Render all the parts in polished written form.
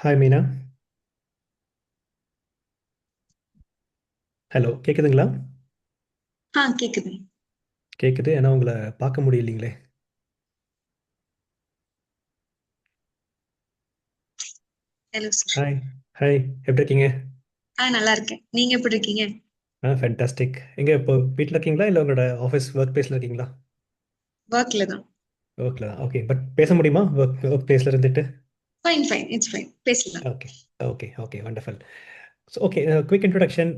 Hi Meena. Hello, கேட்குதுங்களா? கேக்குது. கேட்குது. ஏன்னா உங்களை பார்க்க முடியலைங்களே. Hello sir. ஹாய். ஹாய், எப்படி இருக்கீங்க? நல்லா இருக்கேன். நீங்க எப்படி இருக்கீங்க? ஃபேண்டாஸ்டிக். எங்கே இப்போ வீட்டில் இருக்கீங்களா இல்லை உங்களோட ஆஃபீஸ் ஒர்க் பிளேஸில் இருக்கீங்களா? ஒர்க்ல தான். ஒர்க்கில் தான். ஓகே, பட் பேச முடியுமா ஒர்க் பிளேஸில் இருந்துட்டு? ஃபைன் ஃபைன், இட்ஸ் ஃபைன், பேசலாம். Okay. Okay okay wonderful. So okay, quick introduction.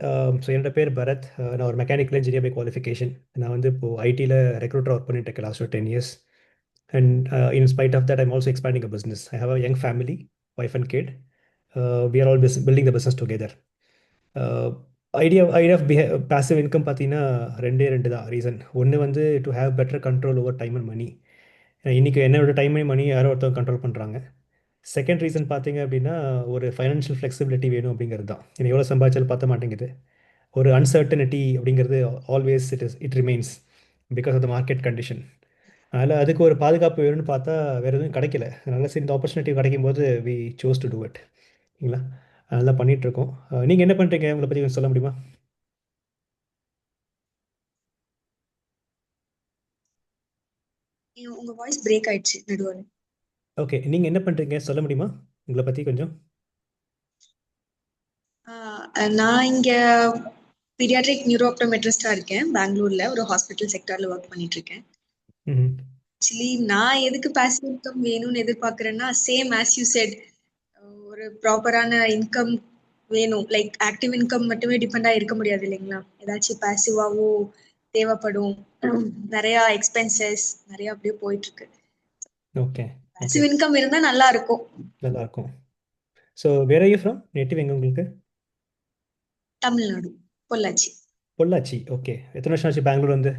So என்னோட பேர் பரத். நான் ஒரு மெக்கானிக்கல் இன்ஜினியர் பை குவாலிஃபிகேஷன். நான் வந்து இப்போது ஐடியில் ரெக்ரூட்டர் ஒர்க் பண்ணிட்டு இருக்கேன் லாஸ்ட் ஒரு 10 years. And in spite of that, I'm also expanding a business. I have a young family, wife and kid. We are all building the business together. Idea of passive income பார்த்தீங்கன்னா ரெண்டே ரெண்டு தான் reason. ஒன்று வந்து to have better control over time and money. இன்றைக்கி என்னோட time and மணி யாரோ ஒருத்தவங்க கண்ட்ரோல் பண்ணுறாங்க. செகண்ட் ரீசன் பார்த்தீங்க அப்படின்னா ஒரு ஃபைனான்ஷியல் ஃப்ளெக்சிபிலிட்டி வேணும் அப்படிங்கிறது தான். எனக்கு எவ்வளோ சம்பாதிச்சாலும் பார்த்த மாட்டேங்குது. ஒரு அன்சர்டனிட்டி அப்படிங்கிறது always it remains because of the market condition. அதனால் அதுக்கு ஒரு பாதுகாப்பு வேணும்னு பார்த்தா வேறு எதுவும் கிடைக்கல. அதனால் சரி, இந்த ஆப்பர்ச்சுனிட்டி கிடைக்கும் போது we choose to do it. சரிங்களா? அதெல்லாம் பண்ணிகிட்ருக்கோம். நீங்கள் என்ன பண்ணுறீங்க, உங்களை பற்றி கொஞ்சம் சொல்ல முடியுமா? உங்க வாய்ஸ் பிரேக் ஆயிடுச்சு நடுவுல. ஓகே, நீங்கள் என்ன பண்ணுறீங்க சொல்ல முடியுமா உங்களை பற்றி கொஞ்சம்? நான் இங்க பீடியாட்ரிக் நியூரோ ஆப்டோமெட்ரிஸ்டா இருக்கேன். பெங்களூர்ல ஒரு ஹாஸ்பிட்டல் செக்டார்ல ஒர்க் பண்ணிட்டு இருக்கேன். ம். ஆக்சுவலி நான் எதுக்கு பாசிவ் இன்கம் வேணும்னு எதிர்பார்க்கறேன்னா, சேம் ஆஸ் யூ செட், ஒரு ப்ராப்பரான இன்கம் வேணும். லைக் ஆக்டிவ் இன்கம் மட்டுமே டிபெண்டா இருக்க முடியாது இல்லைங்களா? ஏதாச்சும் பாசிவாவோ தேவைப்படும். நிறைய எக்ஸ்பென்சஸ் நிறைய அப்படியே போயிட்டு இருக்கு. ஓகே. ஓகே, பாசிவ் இன்கம் இருந்தா நல்லா இருக்கும். நல்லாயிருக்கும். So where are you from? Native எங்கே உங்களுக்கு? தமிழ்நாடு, பொள்ளாச்சி. பொள்ளாச்சி. ஓகே, எத்தனை வருஷம் ஆச்சு பெங்களூர் வந்து?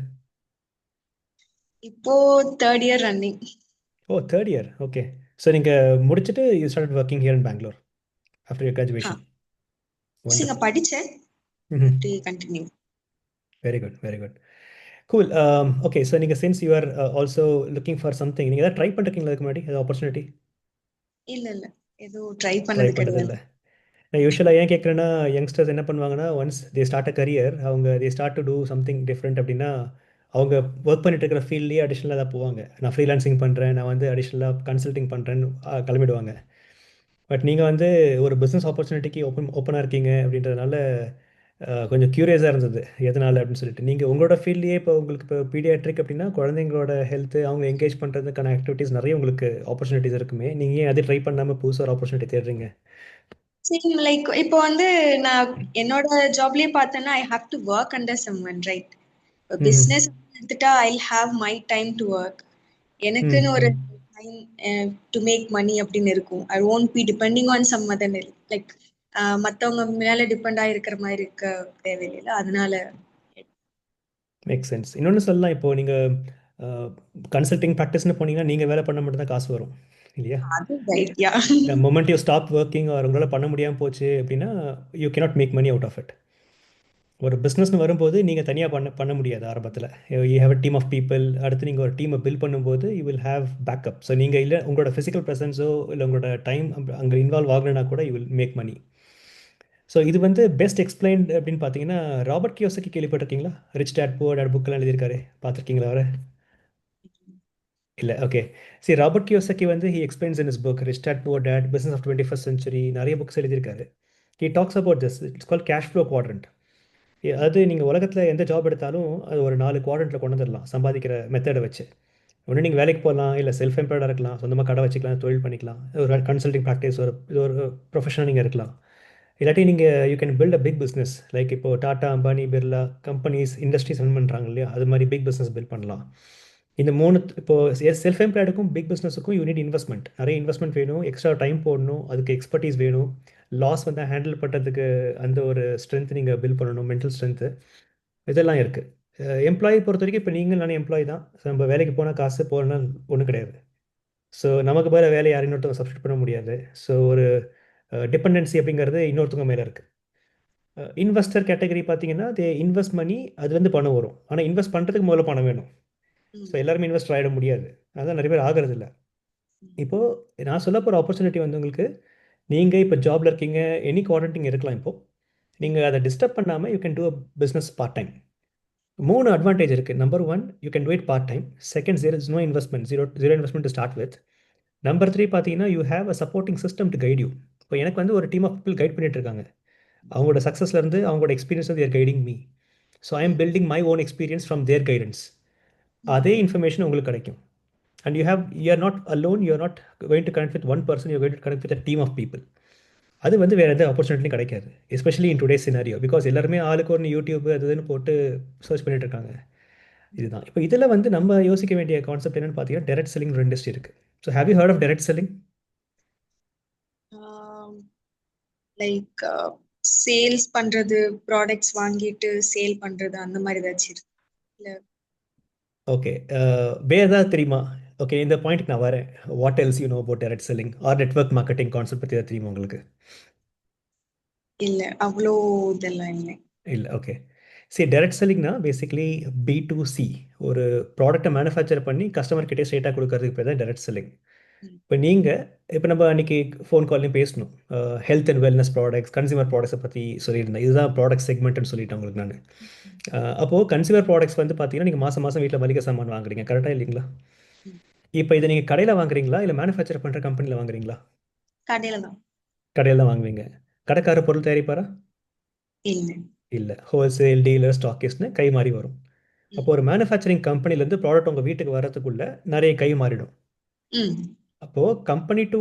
இப்போ third year running. Oh, third year. Okay. So நீங்கள் முடிச்சுட்டு you start working here in Bangalore after your graduation. இங்க வண்டர்ஃபுல். படிச்சேன். ம். அப்படியே continue. Very good, very good. Cool. Okay, so நீங்கள் since you are also looking for something, நீங்கள் ஏதாவது try பண்ணிருக்கீங்களா இதுக்கு முன்னாடி ஏதாவது ஆப்பர்ச்சுனிட்டி? இல்ல இல்ல, எதுவும் ட்ரை ட்ரை பண்ணது பண்ணதில்ல. கிடையாது. நான் யூஸ்வலாக ஏன் கேட்குறேன்னா, யங்ஸ்டர்ஸ் என்ன பண்ணுவாங்கன்னா, once they start a career, அவங்க they start to do something different அப்படின்னா, அவங்க ஒர்க் பண்ணிட்டு இருக்கிற ஃபீல்ட்லேயே அடிஷ்னலாக தான் போவாங்க. நான் ஃப்ரீலான்சிங் பண்ணுறேன், நான் வந்து அடிஷ்னலாக கன்சல்டிங் பண்ணுறேன்னு கிளம்பிடுவாங்க. பட் நீங்கள் வந்து ஒரு பிஸ்னஸ் ஆப்பர்ச்சுனிட்டிக்கு ஓப்பனாக இருக்கீங்க அப்படின்றதுனால கொஞ்சம் க்யூரியஸாக இருந்தது எதனால் அப்படின்னு சொல்லிட்டு. நீங்கள் உங்களோட ஃபீல்ட்லேயே இப்போ உங்களுக்கு இப்போ பீடியாட்ரிக் அப்படின்னா குழந்தைங்களோட ஹெல்த்து அவங்க என்கேஜ் பண்ணுறதுக்கான ஆக்டிவிட்டீஸ் நிறைய உங்களுக்கு ஆப்பர்ச்சுனிட்டிஸ் இருக்குமே. நீங்கள் ஏன் அதை ட்ரை பண்ணாமல் புதுசாக ஒரு ஆப்பர்ச்சுனிட்டி தேடுறீங்க? சரி, லைக் இப்போ வந்து நான் என்னோட ஜாப்லயே பார்த்தேன்னா I have to work under someone, right? ம். பிசினஸ் எடுத்துட்டா I have my time to work. எனக்குன்னு ம். ஒரு டைம் டு மேக் மணி அப்படின்னு இருக்கும். I won't be depending on some other, like மத்தவங்க மேல டிபெண்ட் ஆயிருக்கிற மாதிரி இருக்க தேவையில்லை. அதனால மேக் சென்ஸ். இன்னொன்று சொல்லலாம், இப்போது நீங்கள் கன்சல்டிங் ப்ராக்டிஸ்னு போனீங்கன்னா நீங்கள் வேலை பண்ண மட்டும் தான் காசு வரும் இல்லையா? அது right, yeah. The moment you stop working or உங்களால் பண்ண முடியாமல் போச்சு அப்படின்னா you cannot make money out of it. ஒரு பிஸ்னஸ்னு வரும்போது நீங்கள் தனியாக பண்ண பண்ண முடியாது ஆரம்பத்தில். You have a team of people. அடுத்து நீங்கள் ஒரு டீமை பில்ட் பண்ணும்போது you will have backup. So நீங்கள் இல்லை உங்களோட ஃபிசிக்கல் ப்ரெசன்ஸோ இல்லை உங்களோட டைம் அங்கே இன்வால்வ் ஆகலைன்னா கூட you will make money. So இது வந்து பெஸ்ட் எக்ஸ்பிளைன்ட் அப்படின்னு பார்த்தீங்கன்னா, ராபர்ட் கியோசகி கேள்விப்பட்டிருக்கீங்களா? ரிச் டேட் புவர் டேட் புக்கெல்லாம் எழுதியிருக்காரு, பார்த்துருக்கீங்களா அவரை? இல்லை. ஓகே. சரி, ராபர்ட் கியோசகி வந்து he explains in his book rich dad poor dad, business of 21st century, நிறைய புக்ஸ் எழுதியிருக்காரு. He talks about this. It's call cash flow quadrant. அது நீங்கள் உலகத்தில் எந்த ஜாப் எடுத்தாலும் அது ஒரு 4 குவாட்ரண்ட்டில் கொண்டு வந்துடலாம் சம்பாதிக்கிற மெத்தடை வச்சு. ஒன்று நீங்கள் வேலைக்கு போகலாம், இல்லை செல்ஃப் எம்ப்ளாய்டாக இருக்கலாம், சொந்தமாக கடை வச்சுக்கலாம், தொழில் பண்ணிக்கலாம், ஒரு கன்சல்டிங் ப்ராக்டிஸ் இது ஒரு ப்ரொஃபஷனாக நீங்கள் இருக்கலாம். இல்லாட்டி நீங்கள் you can build a big business like இப்போ Tata, Ambani, Birla companies industries run பண்ணுறாங்க இல்லையா, அது மாதிரி பிக் பிஸ்னஸ் பில்ட் பண்ணலாம். இந்த மூணு இப்போது செல்ஃப் எம்ப்ளாய்டுக்கும் பிக் பிஸ்னஸுக்கும் யூனிட் இன்வெஸ்ட்மெண்ட், நிறைய இன்வெஸ்ட்மெண்ட் வேணும், எக்ஸ்ட்ரா டைம் போடணும், அதுக்கு எக்ஸ்பர்டீஸ் வேணும், லாஸ் வந்து ஹேண்டில் பண்ணுறதுக்கு அந்த ஒரு ஸ்ட்ரென்த் நீங்கள் பில்ட் பண்ணணும், மென்டல் ஸ்ட்ரென்த்து, இதெல்லாம் இருக்குது. எம்ப்ளாயி பொறுத்த வரைக்கும் இப்போ நீங்கள் நானே எம்ப்ளாயி தான். ஸோ நம்ம வேலைக்கு போனால் காசு போகணுன்னா ஒன்றும் கிடையாது. ஸோ நமக்கு பதிலா வேலையை யாரும் இன்னொருத்தவங்க சப்ஸ்டியூட் பண்ண முடியாது. ஸோ ஒரு டிபெண்டன்சி அப்படிங்கிறது இன்னொருத்தவங்க மேலே இருக்குது. இன்வெஸ்டர் கேட்டகரி பார்த்தீங்கன்னா தே இன்வெஸ்ட் மணி, அதுலேருந்து பணம் வரும். ஆனால் இன்வெஸ்ட் பண்ணுறதுக்கு முதல்ல பணம் வேணும். ஸோ ம், எல்லாருமே இன்வெஸ்டர் ஆகிட முடியாது. அதான் நிறைய பேர் ஆகிறது இல்லை. இப்போது நான் சொல்ல போகிற ஆப்பர்ச்சுனிட்டி வந்து உங்களுக்கு நீங்கள் இப்போ ஜாப்ல இருக்கீங்க, எனி குவாரண்டிங் இருக்கலாம் இப்போ. நீங்கள் அதை டிஸ்டர்ப் பண்ணாமல் you can do a business part time. 3 advantage இருக்குது. Number 1, you can do it part time. Second, there is no investment, zero investment to start with. Number 3 பார்த்தீங்கன்னா, you have a supporting system to guide you. இப்போ எனக்கு வந்து ஒரு team of people guide பண்ணிட்டு இருக்காங்க. அவங்களோட சக்ஸஸ்லேருந்து அவங்களோட எக்ஸ்பீரியன்ஸ் வந்து their guiding me. So I am building my own experience from their guidance. அதே இன்ஃபர்மேஷன் உங்களுக்கு கிடைக்கும். And you are not alone, you are not going to connect with one person, you going to connect with a team of people. அது வந்து வேறு எந்த ஆப்பர்ச்சுனிட்டியும் கிடைக்காது, especially in today scenario. Because எல்லாருமே ஆளுக்கு ஒரு யூடியூப் அது இதுன்னு போட்டு சர்ச் பண்ணிட்டு இருக்காங்க. இதுதான் இப்போ இதில் வந்து நம்ம யோசிக்க வேண்டிய கான்செப்ட் என்னன்னு பார்த்தீங்கன்னா, டைரக்ட் செல்லிங் ஒரு இண்டஸ்ட்ரி இருக்குது. So have you heard of direct selling? Like sales பண்றது, ப்ராடக்ட்ஸ் வாங்கிட்டு சேல் பண்றது அந்த மாதிரி ஏதாச்சும் இருக்கு இல்ல? ஓகே, வேறு ஏதாவது தெரியுமா? ஓகே, இந்த பாயிண்ட்க்கு நான் வரேன். What else you know about direct selling R network marketing concept பற்றி ஏதாவது தெரியுமா உங்களுக்கு? இல்ல, அவ்வளோ இதெல்லாம் இல்லை. இல்லை, ஓகே. சரி, டைரக்ட் செல்லிங்னா பேசிக்கலி B2C. ஒரு ப்ராடக்ட்டை மேனுஃபேக்சர் பண்ணி கஸ்டமர் கிட்டே ஸ்ட்ரெயிட்டாக கொடுக்கறதுக்கு பேர் தான் டைரக்ட் செல்லிங். இப்போ நீங்கள் இப்போ நம்ம அன்றைக்கி ஃபோன் கால்லையும் பேசணும், health and wellness products, consumer ப்ராடக்ட்ஸை பற்றி சொல்லியிருந்தேன். இதுதான் ப்ராடக்ட் செக்மெண்ட்னு சொல்லிட்டேன் உங்களுக்கு நான். அப்போது கன்சியூமர் ப்ராடக்ட்ஸ் வந்து பார்த்தீங்கன்னா, நீங்கள் மாதம் மாதம் வீட்டில் மளிகை சாமான் வாங்குறீங்க, கரெக்டாக இல்லைங்களா? இப்போ இதை நீங்கள் கடையில் வாங்குறீங்களா இல்லை மேனுஃபேக்சர் பண்ணுற கம்பெனியில் வாங்குறீங்களா? கடையில தான். கடையில் தான் வாங்குவீங்க. கடைக்காரர் பொருள் தயாரிப்பாரா? இல்லை. இல்லை, ஹோல்சேல் டீலர் ஸ்டாக்கிஸ்ட்னு கை மாறி வரும். அப்போ ஒரு மேனுஃபேக்சரிங் கம்பெனிலேருந்து ப்ராடக்ட் உங்கள் வீட்டுக்கு வரதுக்குள்ள நிறைய கை மாறிடும். அப்போது கம்பெனி டு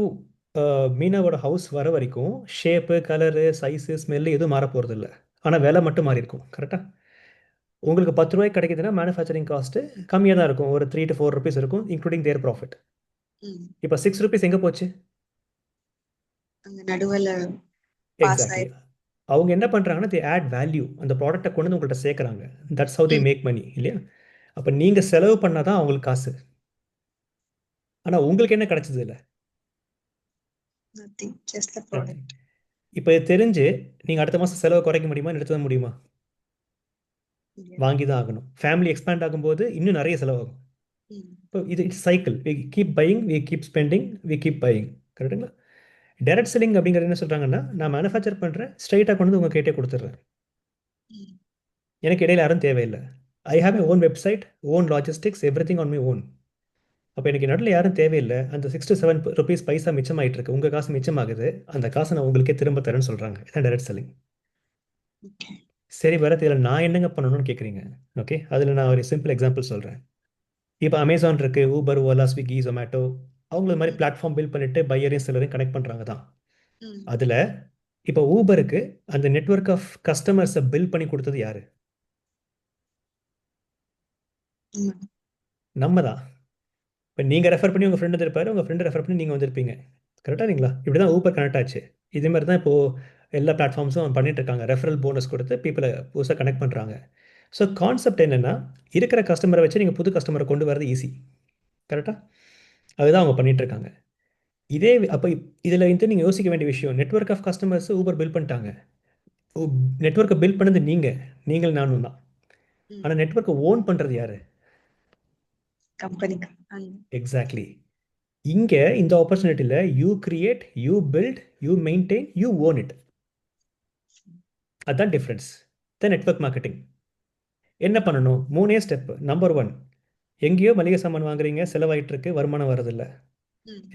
மீனாவோட ஹவுஸ் வர வரைக்கும் ஷேப்பு, கலரு, சைஸு, ஸ்மெல்லு எதுவும் மாற போகிறது இல்லை. ஆனால் விலை மட்டும் மாறி இருக்கும், கரெக்டாக? உங்களுக்கு 10 ரூபாய்க்கு கிடைக்குதுன்னா மேனுஃபேக்சரிங் காஸ்ட்டு கம்மியாக தான் இருக்கும், ஒரு 3 to 4 rupees இருக்கும், இன்க்ளூடிங் தேர் ப்ராஃபிட். இப்போ 6 rupees எங்கே போச்சு? அங்க நடுவுல பாஸ் எக்ஸாக்ட்லி. அவங்க என்ன பண்ணுறாங்கன்னா, தே ஆட் வேல்யூ, அந்த ப்ராடக்ட்டை கொண்டு வந்து உங்கள்கிட்ட சேர்க்குறாங்க. That's how they make money, இல்லையா? அப்போ நீங்கள் செலவு பண்ணால் தான் அவங்களுக்கு காசு. ஆனால் உங்களுக்கு என்ன கிடைச்சது இல்லை? nothing, just the product. இப்போ இது தெரிஞ்சு நீங்கள் அடுத்த மாதம் செலவு குறைக்க முடியுமா, நிறுத்த முடியுமா? வாங்கி தான் ஆகணும். ஃபேமிலி எக்ஸ்பேண்ட் ஆகும்போது இன்னும் நிறைய செலவாகும். இப்போ இது it's cycle. We keep buying, we keep spending, we keep buying, கரெக்டுங்களா? டைரக்ட் செல்லிங் அப்படிங்கிறது என்ன சொல்கிறாங்கன்னா, நான் மேனுஃபேக்சர் பண்ணுறேன், ஸ்ட்ரைட்டாக கொண்டு வந்து உங்கள் கிட்டே கொடுத்துட்றேன். எனக்கு இடையில யாரும் தேவையில்லை. I have a own website, own logistics, every thing on my own. அப்போ எனக்கு நடுவில் யாரும் தேவையில்லை. அந்த 6 to 7 rupees பைசா மிச்சமாயிட்டு இருக்கு, உங்கள் காசு மிச்சமாகுது. அந்த காசை நான் உங்களுக்கே திரும்ப தரேன்னு சொல்கிறாங்க. இதான் டைரக்ட் செல்லிங். சரி பரத், இதில் நான் என்னங்க பண்ணணும்னு கேட்குறீங்க. ஓகே, அதில் நான் ஒரு சிம்பிள் எக்ஸாம்பிள் சொல்கிறேன். இப்போ அமேசான் இருக்குது, ஊபர், ஓலா, ஸ்விக்கி, ஜொமேட்டோ, அவங்கள மாதிரி பிளாட்ஃபார்ம் பில்ட் பண்ணிட்டு பையரையும் செல்லரையும் கனெக்ட் பண்ணுறாங்க தான். அதில் இப்போ ஊபருக்கு அந்த நெட்வொர்க் ஆஃப் கஸ்டமர்ஸை பில்ட் பண்ணி கொடுத்தது யாரு? நம்ம தான். இப்போ நீங்கள் ரெஃபர் பண்ணி உங்கள் ஃப்ரெண்டு இருப்பார், உங்கள் ஃப்ரெண்டு ரெஃபர் பண்ணி நீங்கள் வந்திருப்பீங்க, கரெக்டாக இல்லைங்களா? இப்படி தான் ஊபர் கனெக்ட் ஆச்சு. இதே மாதிரி தான் இப்போது எல்லா பிளாட்ஃபார்ம்ஸும் பண்ணிட்டு இருக்காங்க. ரெஃபரல் போனஸ் கொடுத்து பீப்புளை புதுசாக கனெக்ட் பண்ணுறாங்க. ஸோ கான்செப்ட் என்னென்னா, இருக்கிற கஸ்டமரை வச்சு நீங்கள் புது கஸ்டமரை கொண்டு வரது ஈஸி, கரெக்டாக? அதுதான் அவங்க பண்ணிட்டு இருக்காங்க. இதே அப்போ இதில் வந்து நீங்கள் யோசிக்க வேண்டிய விஷயம், network of customers Uber build பண்ணிட்டாங்க. நெட்வொர்க்கை பில்ட் பண்ணது நீங்கள் நானும் தான். ஆனால் நெட்வொர்க்கை ஓன் பண்ணுறது யாரு? கம்பெனி. எக்ஸாக்ட்லி. இங்கே இந்த ஆப்பர்ச்சுனிட்டியில் you create, you build, you maintain, you own it. அதுதான் டிஃப்ரென்ஸ். The network marketing. என்ன பண்ணணும்? 3 ஸ்டெப். நம்பர் 1, எங்கேயோ மளிகை சாமான் வாங்குறீங்க, செலவாயிட்டு இருக்கு, வருமானம் வரதில்லை.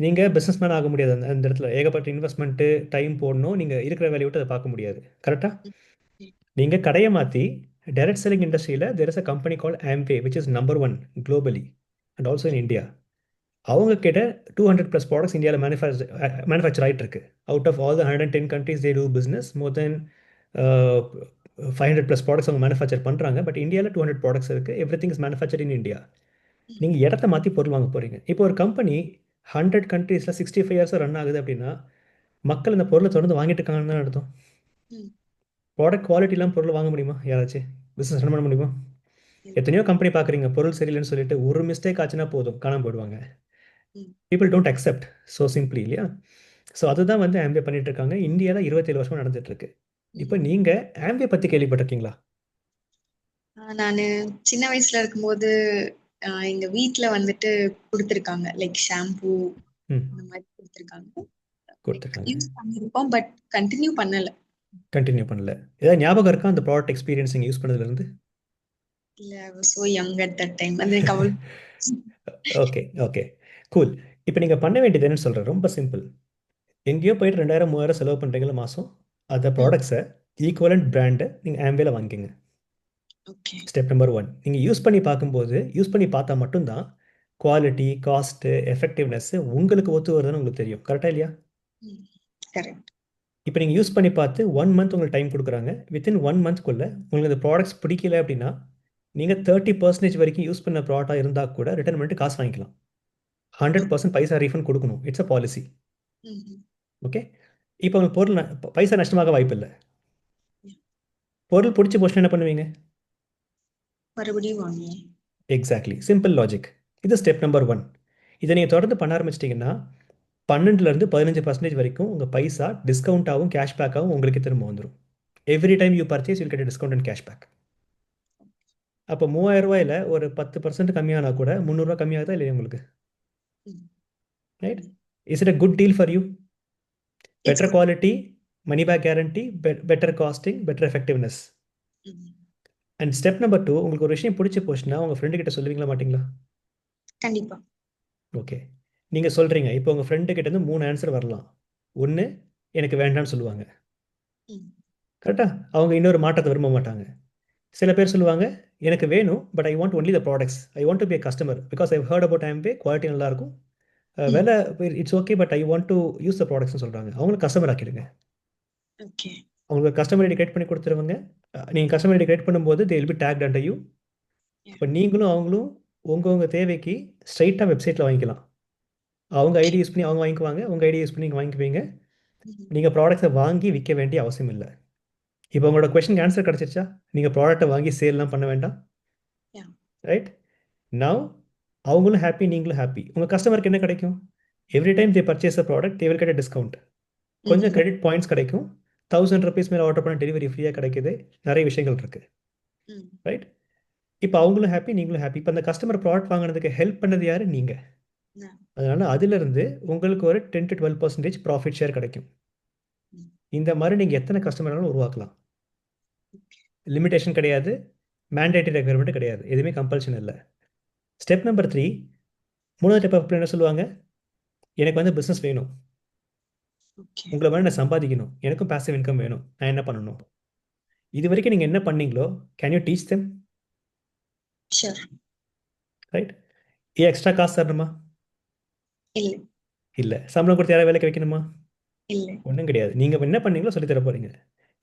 நீங்கள் பிஸ்னஸ் மேன் ஆக முடியாது. அந்த இடத்துல ஏகப்பட்ட இன்வெஸ்ட்மெண்ட்டு, டைம் போடணும். நீங்கள் இருக்கிற வேலையை விட்டு அதை பார்க்க முடியாது, கரெக்டாக? நீங்கள் கடையை மாற்றி டைரக்ட் செல்லிங் இண்டஸ்ட்ரியில் there is a company called Amway, which is number 1 globally and also in India. அவங்க கிட்ட 200+ ப்ராடக்ட்ஸ் இந்தியாவில் மேனுஃபேக்சர் ஆகிட்டு இருக்கு. Out of all the 110 countries they do business, more than 500+ products அவங்க மேனுஃபேக்சர் பண்ணுறாங்க. பட் இந்தியாவில் 200 products இருக்குது. Everything is manufactured in India. நீங்கள் இடத்த மாற்றி பொருள் வாங்க போகிறீங்க. இப்போ ஒரு கம்பெனி 100 countries 65 years ரன் ஆகுது அப்படின்னா, மக்கள் இந்த பொருளை தொடர்ந்து வாங்கிட்டு இருக்காங்கன்னு தான் அர்த்தம். ப்ராடக்ட் குவாலிட்டி இல்லாமல் பொருள் வாங்க முடியுமா? யாராச்சும் பிஸ்னஸ் ரன் பண்ண முடியுமா? எத்தனையோ கம்பெனி பார்க்குறீங்க, பொருள் சரியில்லைன்னு சொல்லிட்டு ஒரு மிஸ்டேக் ஆச்சுன்னா போதும், காணாமல் போயிடுவாங்க. People don't accept so simply, இல்லையா? ஸோ அதுதான் வந்து Amway பண்ணிட்டு இருக்காங்க. இந்தியாவில் 27 வருஷமாக நடந்துட்டு இருக்கு. இப்போ நீங்கள் Amway பற்றி கேள்விப்பட்டிருக்கீங்களா? நான் சின்ன வயசுல இருக்கும்போது எங்க வீட்ல வந்துட்டு கொடுத்துருக்காங்க, லைக் ஷாம்பூ அந்த மாதிரி கொடுத்துருக்காங்க. கொடுத்துருக்காங்க. யூஸ் பண்ணியிருப்போம், பட் கண்டினியூ பண்ணல. கண்டினியூ பண்ணல. ஏதாவது ஞாபகம் இருக்கா அந்த ப்ராடக்ட் எக்ஸ்பீரியன்ஸ் நீங்கள் யூஸ் பண்ணதுலேருந்து? இல்ல, I was so young at that time. அது எனக்கு அவ்வளவு ஓகே ஓகே கூல். இப்போ நீங்கள் பண்ண வேண்டியது என்னன்னு சொல்கிறேன், ரொம்ப சிம்பிள். எங்கேயோ போயிட்டு 2000 3000 செலவு பண்ணுறீங்களா மாதம், அந்த ப்ராடக்ட்ஸை ஈக்குவலண்ட் பிராண்டை நீங்கள் ஆம்பேல வாங்கிக்கோங்க. ஓகே. Step number 1. நீங்கள் யூஸ் பண்ணி பார்க்கும்போது, யூஸ் பண்ணி பார்த்தா மட்டும்தான் குவாலிட்டி, காஸ்ட்டு, எஃபெக்டிவ்னஸ் உங்களுக்கு ஒத்து வருதுன்னு உங்களுக்கு தெரியும். கரெக்டாக இல்லையா? கரெக்ட். இப்போ நீங்கள் யூஸ் பண்ணி பார்த்து 1 மந்த் உங்களுக்கு டைம் கொடுக்குறாங்க. வித்தின் 1 மந்த்க்குள்ளே உங்களுக்கு அந்த ப்ராடக்ட்ஸ் பிடிக்கல அப்படின்னா, நீங்கள் 30% வரைக்கும் யூஸ் பண்ண ப்ராடக்டாக இருந்தால் கூட ரிட்டர்ன் பண்ணிட்டு காசு வாங்கிக்கலாம். 100% பைசா ரீஃபண்ட் கொடுக்கணும். It's a policy. ஓகே. இப்போ உங்களுக்கு பொருள் பைசா நஷ்டமாக வாய்ப்பு இல்லை. பொருள் பிடிச்சி போச்சுன்னா என்ன பண்ணுவீங்க? மறுபடியும் வாங்குவோம். Exactly, simple logic. இது ஸ்டெப் நம்பர் 1. இதை நீங்கள் தொடர்ந்து பண்ண ஆரம்பிச்சிட்டிங்கன்னா 12லேருந்து 15% வரைக்கும் உங்கள் பைசா டிஸ்கவுண்ட்டாகவும் கேஷ்பேக்காகவும் உங்களுக்கு திரும்ப வந்துடும். Every time you purchase you'll get discount and cashback. அப்போ 3000 ரூபாயில் ஒரு 10% கம்மியானா கூட 300 ரூபா கம்மியாகுதா இல்லையா உங்களுக்கு? Right? Is it a good deal for you? Better quality, money back guarantee, better costing, better effectiveness. And step number 2, உங்களுக்கு ஒரு விஷயம் பிடிச்சி போச்சுன்னா உங்கள் ஃப்ரெண்டு கிட்ட சொல்லுவீங்களா மாட்டீங்களா? கண்டிப்பா. ஓகே. நீங்கள் சொல்கிறீங்க, இப்போ உங்கள் ஃப்ரெண்டு கிட்டேருந்து 3 ஆன்சர் வரலாம். ஒன்று, எனக்கு வேண்டாம்னு சொல்லுவாங்க. கரெக்டாக? அவங்க இன்னொரு மாற்றத்தை விரும்ப மாட்டாங்க. சில பேர் சொல்லுவாங்க, எனக்கு வேணும், but I want only the products. I want to be a customer because I heard about Amway, quality நல்லாயிருக்கும், விலை it's okay, but I want to use the ப்ராடக்ட்ஸ்னு சொல்கிறாங்க. அவங்களுக்கு கஸ்டமர் ஆக்கிடுங்க. ஓகே. அவங்களுக்கு கஸ்டமர் ஐடி கிரியேட் பண்ணி கொடுத்துருவங்க. நீங்கள் கஸ்டமர் ஐடி கிரியேட் பண்ணும்போது they will be tagged under you. இப்போ நீங்களும் அவங்களும் உங்கள் தேவைக்கு ஸ்ட்ரைட்டாக வெப்சைட்டில் வாங்கிக்கலாம். அவங்க ஐடி யூஸ் பண்ணி அவங்க வாங்கிக்குவாங்க, உங்கள் ஐடி யூஸ் பண்ணி நீங்கள் வாங்கிக்குவீங்க. நீங்கள் ப்ராடக்ட்ஸை வாங்கி விற்க வேண்டிய அவசியம் இல்லை. இப்போ உங்களோட கொஸ்டினுக்கு ஆன்சர் கிடச்சிருச்சா? நீங்கள் ப்ராடக்ட்டை வாங்கி சேல்லாம் பண்ண வேண்டாம். ரைட்? நவ் அவங்களும் ஹாப்பி, நீங்களும் ஹாப்பி. உங்கள் கஸ்டமருக்கு என்ன கிடைக்கும்? Every time they purchase a product they will get a discount. கொஞ்சம் கிரெடிட் பாயிண்ட்ஸ் கிடைக்கும். 1000 ருபீஸ் மேலே ஆர்டர் பண்ண டெலிவரி ஃப்ரீயாக கிடைக்குது. நிறைய விஷயங்கள் இருக்குது. ரைட்? இப்போ அவங்களும் ஹாப்பி, நீங்களும் ஹாப்பி. இப்போ அந்த கஸ்டமர் ப்ராடக்ட் வாங்கினதுக்கு ஹெல்ப் பண்ணது யார்? நீங்கள். அதனால் அதிலிருந்து உங்களுக்கு ஒரு 10 to 12% ப்ராஃபிட் ஷேர் கிடைக்கும். இந்த மாதிரி நீங்கள் எத்தனை கஸ்டமராலும் உருவாக்கலாம். லிமிடேஷன் கிடையாது, மேண்டேட்டரி ரெக்யர்மெண்ட் கிடையாது, எதுவுமே கம்பல்ஷன் இல்லை. ஸ்டெப் நம்பர் 3, மூணாவது ஸ்டெப் அப்படி என்ன சொல்லுவாங்க? எனக்கு வந்து பிஸ்னஸ் வேணும், உங்களை மாதிரி நான் சம்பாதிக்கணும், எனக்கும் பாசிவ் இன்கம் வேணும், நான் என்ன பண்ணணும்? இது வரைக்கும் நீங்கள் என்ன பண்ணீங்களோ can you teach them? Sure. Right? ஏன் எக்ஸ்ட்ரா காசு தரணுமா? இல்லை. இல்லை. சம்பளம் கொடுத்து யாராவது வேலைக்கு வைக்கணுமா? இல்லை. ஒன்றும் கிடையாது. நீங்கள் என்ன பண்ணீங்களோ சொல்லித்தர போகிறீங்க.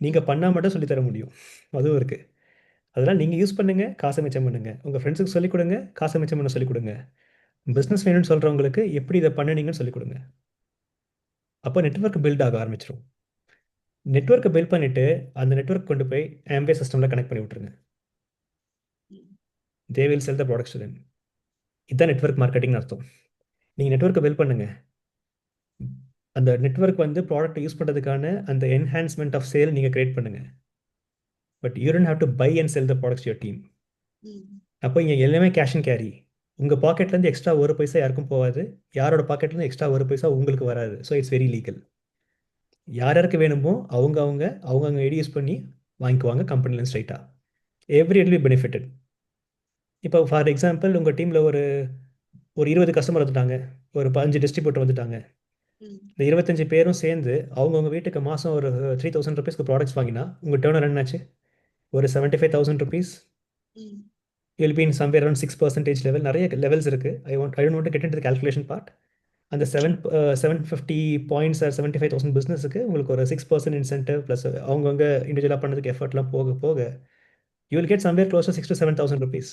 நீங்கள் பண்ணால் மட்டும் சொல்லித்தர முடியும், அதுவும் இருக்குது. அதனால் நீங்கள் யூஸ் பண்ணுங்கள், காசை மிச்சம் பண்ணுங்கள். உங்கள் ஃப்ரெண்ட்ஸுக்கு சொல்லிக் கொடுங்க, காசை மிச்சம் பண்ண சொல்லிக் கொடுங்க. பிஸ்னஸ் வேணும்னு சொல்கிறவங்களுக்கு எப்படி இதை பண்ணுனீங்கன்னு சொல்லிக் கொடுங்க. அப்போ நெட்வொர்க் பில்ட் ஆக ஆரம்பிச்சிடும். நெட்வொர்க்கை பில்ட் பண்ணிவிட்டு அந்த நெட்வொர்க் கொண்டு போய் ஆம்பே சிஸ்டமில் கனெக்ட் பண்ணி விட்ருங்க. They will sell the products to them. இதுதான் நெட்வொர்க் மார்க்கெட்டிங்னு அர்த்தம். நீங்கள் நெட்வொர்க்கை பில்ட் பண்ணுங்கள். அந்த நெட்வொர்க் வந்து ப்ராடக்ட் யூஸ் பண்ணுறதுக்கான அந்த என்ஹான்ஸ்மெண்ட் ஆஃப் சேல் நீங்கள் கிரியேட் பண்ணுங்கள். But you don't have to buy and sell the products your team. அப்போ இங்கே எல்லாமே கேஷ் அண்ட் கேரி. உங்கள் பாக்கெட்லேருந்து எக்ஸ்ட்ரா ஒரு பைசா யாருக்கும் போகாது, யாரோட பாக்கெட்லேருந்து எக்ஸ்ட்ரா ஒரு பைசா உங்களுக்கு வராது. So it's very legal. யார் யாருக்கு வேணுமோ அவங்க ஐடி யூஸ் பண்ணி வாங்கிக்குவாங்க கம்பெனிலேருந்து ஸ்ட்ரைட்டாக. Every it will be benefited. இப்போ ஃபார் எக்ஸாம்பிள் உங்கள் டீமில் ஒரு 20 கஸ்டமர் வந்துட்டாங்க, ஒரு 5 டிஸ்ட்ரிபியூட்டர் வந்துட்டாங்க. இந்த 25 பேரும் சேர்ந்து அவங்கவுங்க வீட்டுக்கு மாதம் ஒரு 3000 ருபீஸ்க்கு ப்ராடக்ட்ஸ் வாங்கினா உங்கள் டேர்னர் என்னாச்சு? ஒரு 75,000 rupees. Will be in somewhere around 6% level. நிறைய லெவல்ஸ் இருக்குது. I don't want to get into the calculation part. அந்த 750 பாயிண்ட்ஸ் ஆர் 75,000 பிஸ்னஸுக்கு உங்களுக்கு ஒரு 6% இன்சென்டிவ் ப்ளஸ் அவங்கவுங்க இண்டிவிஜுவலாக பண்ணதுக்கு எஃபர்ட்லாம் போக போக you will get somewhere close to 6,000 to 7,000 rupees.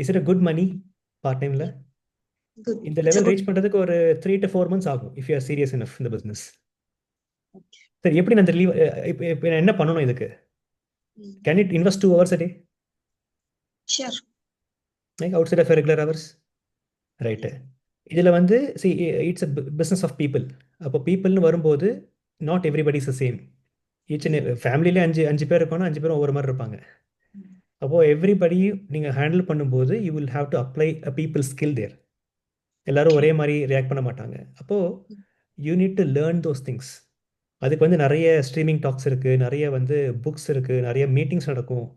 Is it a good money part டைமில்? இந்த லெவல் ரீச் பண்ணுறதுக்கு ஒரு 3 to 4 months ஆகும் if you are serious enough இந்த பிஸ்னஸ். சரி, எப்படி நான் இந்த லீவ் இப்போ நான் என்ன பண்ணணும் இதுக்கு? Can it invest 2 hours a day? Sure. Like outside of regular hours. Right. இதில் வந்து it's a business of people. அப்போ பீப்புள்னு வரும்போது not everybody is the same. Each and ஃபேமிலியிலே 5 பேர் இருக்கணும், 5 பேரும் ஒவ்வொரு மாதிரி இருப்பாங்க. அப்போது எவ்ரிபடி நீங்கள் ஹேண்டில் பண்ணும்போது you will have to apply a people skill there. எல்லோரும் ஒரே மாதிரி ரியாக்ட் பண்ண மாட்டாங்க. அப்போது you need to learn those things. அதுக்கு வந்து நிறைய ஸ்ட்ரீமிங் டாக்ஸ் இருக்குது, நிறைய வந்து புக்ஸ் இருக்குது, நிறைய மீட்டிங்ஸ் நடக்கும்.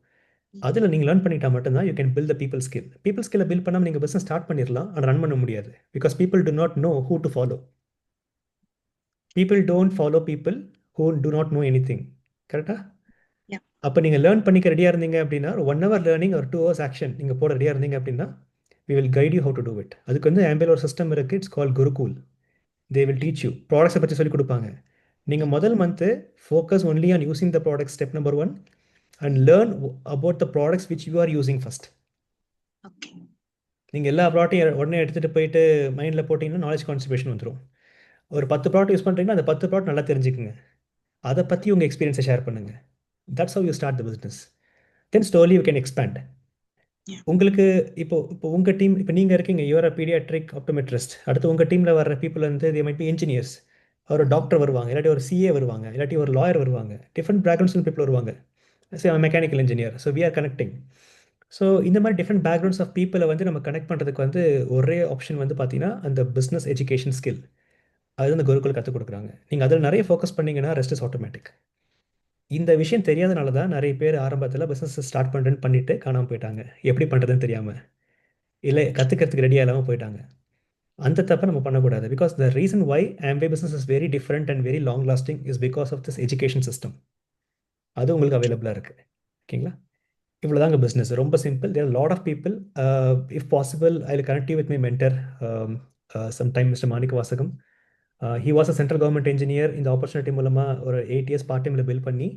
அதில் நீங்கள் லேர்ன் பண்ணிட்டா மட்டும்தான் you can build the people skill. People ஸ்கில்லை பில்ட் பண்ணாமல் நீங்கள் பிஸ்னஸ் ஸ்டார்ட் பண்ணிடலாம், ஆனால் ரன் பண்ண முடியாது. Because people do not know who to follow. People don't follow people who do not know anything. கரெக்டாக? Yeah. அப்போ நீங்கள் லேர்ன் பண்ணிக்க ரெடியாக இருந்தீங்க அப்படின்னா, 1 hour லேர்னிங் ஒரு 2 hours ஆக்ஷன் நீங்கள் போட ரெடியாக இருந்தீங்க அப்படின்னா, we will guide you how to do it. அதுக்கு வந்து ஆம்பில் ஒரு சிஸ்டம் இருக்குது, it's call Gurukul. They will teach you, ப்ராடக்ட்ஸை பற்றி சொல்லிக் கொடுப்பாங்க. நீங்கள் முதல் month focus only on using the product, step number 1, and learn about the products which you are using first. Okay. நீங்கள் எல்லா ப்ராடக்ட்டையும் உடனே எடுத்துகிட்டு போயிட்டு மைண்டில் போட்டிங்கன்னா நாலேஜ் கான்சன்ட்ரேஷன் வந்துடும். ஒரு 10 ப்ராடக்ட் யூஸ் பண்ணுறீங்கன்னா அந்த 10 ப்ராடக்ட் நல்லா தெரிஞ்சுக்குங்க, அதை பற்றி உங்கள் எக்ஸ்பீரியன்ஸை ஷேர் பண்ணுங்கள். That's how you start the business. Then slowly you can expand. Yeah. உங்களுக்கு இப்போ உங்கள் டீம், இப்போ நீங்கள் இருக்கீங்க, யூஆர் அ பீடியாட்ரிக் ஆப்டோமெட்ரிஸ்ட். அடுத்து உங்கள் டீமில் வர்ற பீப்புள் வந்து தே மைட் பி இன்ஜினியர்ஸ், ஒரு டாக்டர் வருவாங்க, இல்லாட்டி ஒரு சிஏ வருவாங்க, இல்லாட்டி ஒரு லாயர் வருவாங்க, டிஃப்ரெண்ட் பேக்ரவுண்ட்ஸ் பீப்புள் வருவாங்க. Mechanical engineer. So we are connecting. So இந்த மாதிரி டிஃப்ரெண்ட் பேக்ரவுண்ட்ஸ் ஆஃப் பீப்புளை வந்து நம்ம கனெக்ட் பண்ணுறதுக்கு வந்து ஒரே ஆப்ஷன் வந்து பார்த்தீங்கன்னா அந்த பிஸ்னஸ் எஜுகேஷன் ஸ்கில். அது அந்த குருக்குள் கற்றுக் கொடுக்குறாங்க. நீங்கள் அதில் நிறைய ஃபோக்கஸ் பண்ணிங்கன்னா ரெஸ்ட் இஸ் ஆட்டோமேட்டிக். இந்த விஷயம் தெரியாதனால தான் நிறைய பேர் ஆரம்பத்தில் பிஸ்னஸ் ஸ்டார்ட் பண்ணுறேன்னு பண்ணிட்டு காணாமல் போயிட்டாங்க, எப்படி பண்ணுறதுன்னு தெரியாமல், இல்லை கற்றுக்கிறதுக்கு ரெடியாக இல்லாமல் போயிட்டாங்க. அந்த தப்பை நம்ம பண்ணக்கூடாது. Because the reason why Amway business is very different and very long lasting is because of this education system. அது உங்களுக்கு அவைலபிளாக இருக்குது. ஓகேங்களா? இவ்வளோதாங்க பிஸ்னஸ், ரொம்ப simple. There lot of people. If possible I will connect you with my mentor sometime, mister Manicka Vasagam. He was a central government engineer. இந்த opportunity மூலமாக ஒரு 8 years பார்ட் டைமில் பில் பண்ணி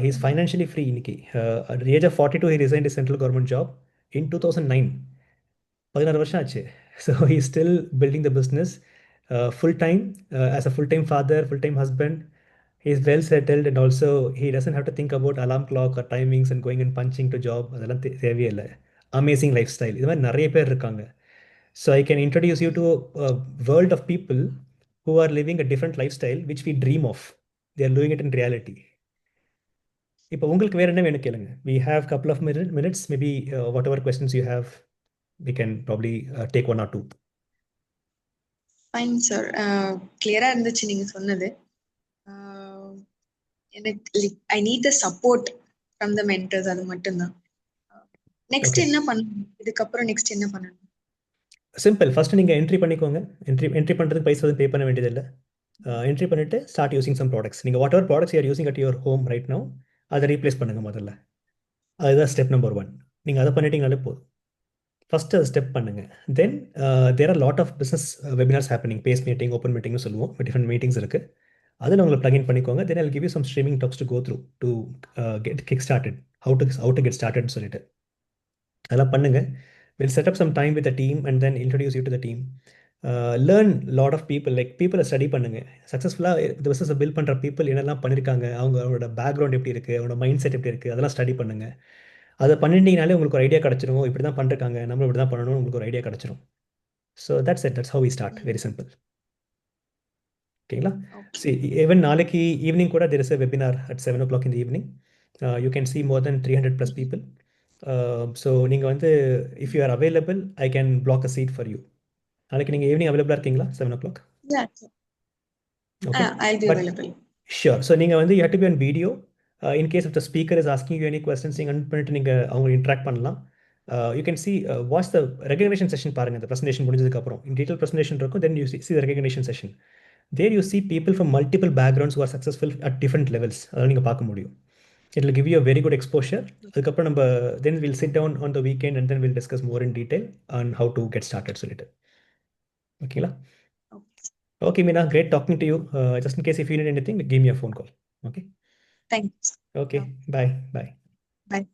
he is financially free இன்னைக்கு. At the age of 42 he resigned his central government job in 2009. 16 வருஷம் ஆச்சு. So he is still building the business full time, as a full time father, full time husband. He is well settled and also he doesn't have to think about alarm clock or timings and going and punching to job. அதெல்லாம் தேவையே இல்லை. Amazing life style. இது மாதிரி நிறைய பேர் இருக்காங்க. So I can introduce you to a world of people who are living a different lifestyle which we dream of. They are doing it in reality. இப்போ உங்களுக்கு வேறு என்ன வேணும் கேளுங்க. We have couple of minutes, maybe whatever questions you have, we can probably take 1 or 2. Fine sir, கிளியரா இருந்துச்சு நீங்க சொன்னது. எனக்கு I need the support from the mentors, அது மட்டும்தான். Next Okay. என்ன பண்ணணும்? இதுக்கப்புறம் நெக்ஸ்ட் என்ன பண்ணணும்? சிம்பிள். ஃபஸ்ட்டு நீங்கள் என்ட்ரி பண்ணிக்கோங்க. என்ட்ரி பண்ணுறதுக்கு பைசா வந்து பே பண்ண வேண்டியதில்லை. என்ட்ரி பண்ணிவிட்டு ஸ்டார்ட் யூசிங் சம் ப்ராடக்ட்ஸ். நீங்கள் what ever products you are using at your home right now, அதை ரீப்ளேஸ் பண்ணுங்கள் முதல்ல. அதுதான் ஸ்டெப் நம்பர் 1. நீங்கள் அதை பண்ணிட்டீங்கனாலே போதும். ஃபஸ்ட்டு அதை ஸ்டெப் பண்ணுங்கள். Then there are lot of business webinars happening, base meeting, open மீட்டிங்னு சொல்லுவோம், டிஃப்ரெண்ட் மீட்டிங்ஸ் இருக்குது. அதில் உங்களை ப்ளகின் பண்ணிக்கோங்க. Then I'll give you some streaming talks to go through to get kick started, how to get ஸ்டார்டட்னு சொல்லிட்டு அதெல்லாம் பண்ணுங்கள். Will set up some time with the team and then introduce you to the team. Learn lot of people, like பீப்புளை study பண்ணுங்கள். சக்ஸஸ்ஃபுல்லாக இந்த பிஸ்னஸை build பண்ணுற பீப்புள் என்னெல்லாம் பண்ணியிருக்காங்க, அவங்களோட பேக்ரவுண்ட் எப்படி இருக்குது, அவங்களோட மைண்ட் செட் எப்படி இருக்குது, அதெல்லாம் ஸ்டடி பண்ணுங்கள். அதை பண்ணிட்டீங்கனாலே உங்களுக்கு ஒரு ஐடியா கிடச்சிரும், இப்படி தான் பண்ணிருக்காங்க, நம்ம இப்படி தான் பண்ணணும்னு உங்களுக்கு ஒரு ஐடியா கிடச்சிரும். So that's it, that's how we start. Very simple. ஓகேங்களா? சரி, ஈவன் நாளைக்கு ஈவினிங் கூட there is a webinar at 7 o'clock in the evening. You can see more than 300+ people. So நீங்கள் வந்து if you are available I can block a seat for you. நாளைக்கு நீங்கள் evening அவைலபிளாக இருக்கீங்களா? 7 o'clock? Okay. I'll be But available. sure. So நீங்கள் வந்து you have to be on video. In case if the speaker is asking you any questions, நீங்கள் an பண்ணிட்டு நீங்கள் அவங்க இன்ட்ராக்ட் பண்ணலாம். You can see watch the recognition session பாருங்கள். இந்த presentation முடிஞ்சதுக்கப்புறம் in detail presentation இருக்கும். Then you see the recognition session. There you see people from multiple backgrounds who are successful at different levels. அதெல்லாம் நீங்கள் பார்க்க முடியும். It will give you a very good exposure. அதுக்கப்புறம் நம்ம then we'll sit down on the weekend and then we'll discuss more in detail on how to get started சொல்லிட்டு. ஓகேங்களா? Okay, Meena, great talking to you. Just in case if you need anything, give me a phone call. Okay? Thanks. Okay, bye. Bye. Bye.